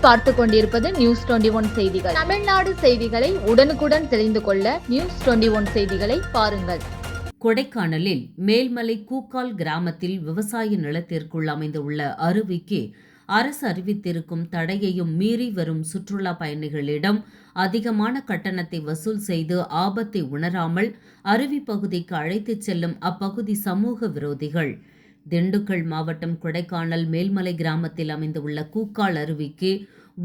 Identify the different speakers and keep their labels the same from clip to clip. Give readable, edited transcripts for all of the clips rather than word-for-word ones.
Speaker 1: நீங்கள் பார்த்து கொண்டிருப்பது நியூஸ் 21 செய்திகள். தமிழ்நாடு செய்திகளை உடனுக்குடன் தெரிந்து கொள்ள நியூஸ் 21 செய்திகளை பாருங்கள்.
Speaker 2: கொடைக்கானலில் மேல்மலை கூக்கால் கிராமத்தில் விவசாய நிலத்திற்குள் அமைந்துள்ள அருவிக்கு அரசு அறிவித்திருக்கும் தடையையும் மீறி வரும் சுற்றுலா பயணிகளிடம் அதிகமான கட்டணத்தை வசூல் செய்து ஆபத்தை உணராமல் அருவி பகுதிக்கு அழைத்துச் செல்லும் அப்பகுதி சமூக விரோதிகள். திண்டுக்கல் மாவட்டம் கொடைக்கானல் மேல்மலை கிராமத்தில் அமைந்துள்ள கூக்கால் அருவிக்கு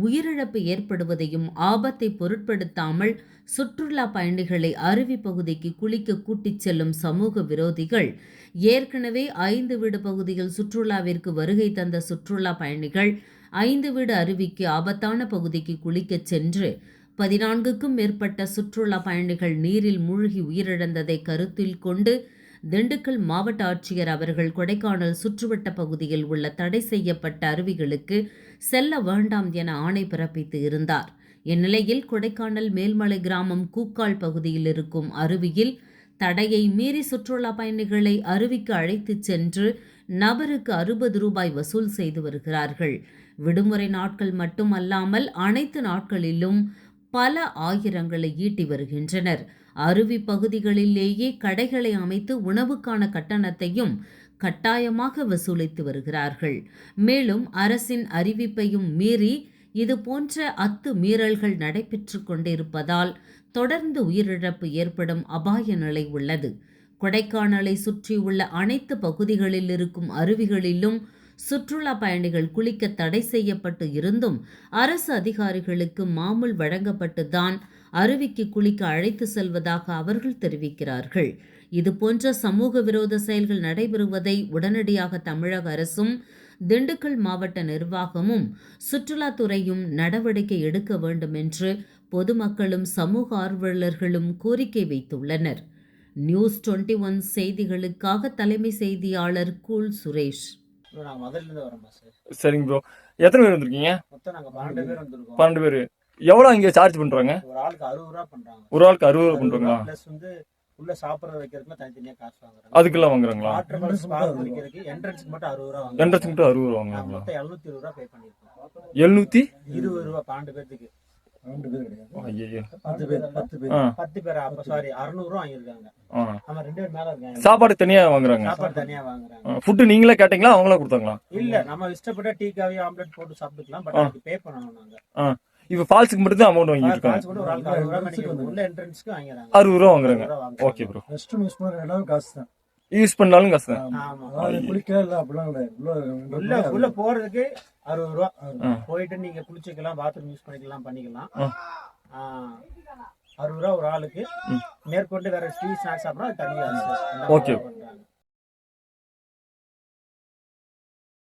Speaker 2: உயிரிழப்பு ஏற்படுவதையும் ஆபத்தை பொருட்படுத்தாமல் சுற்றுலா பயணிகளை அருவி பகுதிக்கு குளிக்க கூட்டிச் செல்லும் சமூக விரோதிகள் ஏற்கனவே 5 வீடு பகுதியில் சுற்றுலாவிற்கு வருகை தந்த சுற்றுலா பயணிகள் 5 வீடு அருவிக்கு ஆபத்தான பகுதிக்கு குளிக்கச் சென்று 14க்கும் மேற்பட்ட சுற்றுலா பயணிகள் நீரில் மூழ்கி உயிரிழந்ததை கருத்தில் கொண்டு திண்டுக்கல் மாவட்ட ஆட்சியர் அவர்கள் கொடைக்கானல் சுற்றுவட்ட பகுதியில் உள்ள தடை செய்யப்பட்ட அருவிகளுக்கு செல்ல வேண்டாம் என ஆணை பிறப்பித்து இருந்தார். இந்நிலையில் கொடைக்கானல் மேல்மலை கிராமம் கூக்கால் பகுதியில் இருக்கும் அருவியில் தடையை மீறி சுற்றுலா பயணிகளை அருவிக்கு அழைத்துச் சென்று நபருக்கு 60 ரூபாய் வசூல் செய்து வருகிறார்கள். விடுமுறை நாட்கள் மட்டுமல்லாமல் அனைத்து நாட்களிலும் பல ஆயிரங்களை ஈட்டி வருகின்றனர். அருவி பகுதிகளிலேயே கடைகளை அமைத்து உணவுக்கான கட்டணத்தையும் கட்டாயமாக வசூலித்து வருகிறார்கள். மேலும் அரசின் அறிவிப்பையும் மீறி இதுபோன்ற அத்துமீறல்கள் நடைபெற்று கொண்டிருப்பதால் தொடர்ந்து உயிரிழப்பு ஏற்படும் அபாய நிலை உள்ளது. கொடைக்கானலை சுற்றியுள்ள அனைத்து பகுதிகளில் இருக்கும் அருவிகளிலும் சுற்றுலா பயணிகள் குளிக்க தடை செய்யப்பட்டு இருந்தும் அரசு அதிகாரிகளுக்கு மாமூல் வழங்கப்பட்டுதான் அருவிக்கு குளிக்க அழைத்து செல்வதாக அவர்கள் தெரிவிக்கிறார்கள். இதுபோன்ற சமூக விரோத செயல்கள் நடைபெறுவதை உடனடியாக தமிழக அரசும் திண்டுக்கல் மாவட்ட நிர்வாகமும் சுற்றுலாத்துறையும் நடவடிக்கை எடுக்க வேண்டும் என்று பொதுமக்களும் சமூக ஆர்வலர்களும் கோரிக்கை வைத்துள்ளனர். நியூஸ் 21 செய்திகளுக்காக தலைமை செய்தியாளர் கூல் சுரேஷ்.
Speaker 3: சரிங்க ப்ரோ, எத்தனை பேர் வந்திருக்கீங்க?
Speaker 4: மொத்தம் நாங்க 12 பேர் வந்திருக்கோம்.
Speaker 3: 12 பேர். எவ்வளவு இங்க சார்ஜ் பண்றாங்க?
Speaker 4: ஒரு ஆளுக்கு 60 ரூபாய் பண்றாங்க.
Speaker 3: ஒரு ஆளுக்கு 60 ரூபாய் பண்றாங்களா?
Speaker 4: பிளஸ் வந்து உள்ள சாப்பிடுற வைக்கிறதுக்கு தனித்தனியா காசு வாங்குறாங்க.
Speaker 3: அதுக்கெல்லாம் வாங்குறாங்களா?
Speaker 4: வாட்டர் பாட்டில்ஸ் பார்க் வைக்கிறதுக்கு என்ட்ரன்ஸ்க்கு மட்டும் 60 ரூபாய் வாங்குறாங்க.
Speaker 3: என்ட்ரன்ஸ்க்கு மட்டும் 60 ரூபாய் வாங்குறாங்களா?
Speaker 4: மொத்தம் 720 ரூபாய் பே பண்ணிருக்கோம்.
Speaker 3: 720
Speaker 4: ரூபாய் 12 பேருக்கு.
Speaker 3: 2 பேர் கிடையாது. ஐயோ.
Speaker 4: 10 பேர். 10 பேர் அப்ப சாரி 600 ரூபாய் வாங்கிருக்காங்க. ஆமா 2 பேர் மேல இருக்காங்க.
Speaker 3: சாப்பாடு தனியா வாங்குறாங்க.
Speaker 4: சாப்பாடு தனியா வாங்குறாங்க.
Speaker 3: ஃபுட் நீங்களே கேட்டீங்களா அவங்களே கொடுத்தாங்களா?
Speaker 4: இல்ல நம்ம இஷ்டப்பட்ட டீ காஃபி ஆம்லெட் போட்டு சாப்பிட்டுக்கலாம். பட் அதுக்கு பே பண்ணனும் நாங்க.
Speaker 3: இப்ப ஃபால்ஸ்க்கு மட்டும் தான் அமௌண்ட் வாங்கிட்டு இருக்காங்க.
Speaker 4: ஃபால்ஸ் கூட ஒரு ஆளுக்கு 60 ரூபாய் மணிக்கு உள்ள என்ட்ரன்ஸ்க்கு வாங்குறாங்க.
Speaker 3: 60 ரூபாய் வாங்குறாங்க. Okay bro.
Speaker 5: Rest room use பண்ற எல்லாரும் காசு தான்.
Speaker 3: யூஸ் பண்ணாலும் காசு தான்.
Speaker 4: ஆமா.
Speaker 5: அது குளிக்க இல்ல அப்படிலாம் இல்ல.
Speaker 4: உள்ள போறதுக்கு 60 ரூபாய். போயிட்டு நீங்க குளிச்சுக்கலாம், பாத்ரூம் யூஸ் பண்ணிக்கலாம். 60 ரூபாய் ஒரு ஆளுக்கு. மேற்கொண்டு வேற ஸ்வீட் ஸ்நாக்ஸ் சாப்பிடா தனியா.
Speaker 3: ஓகே.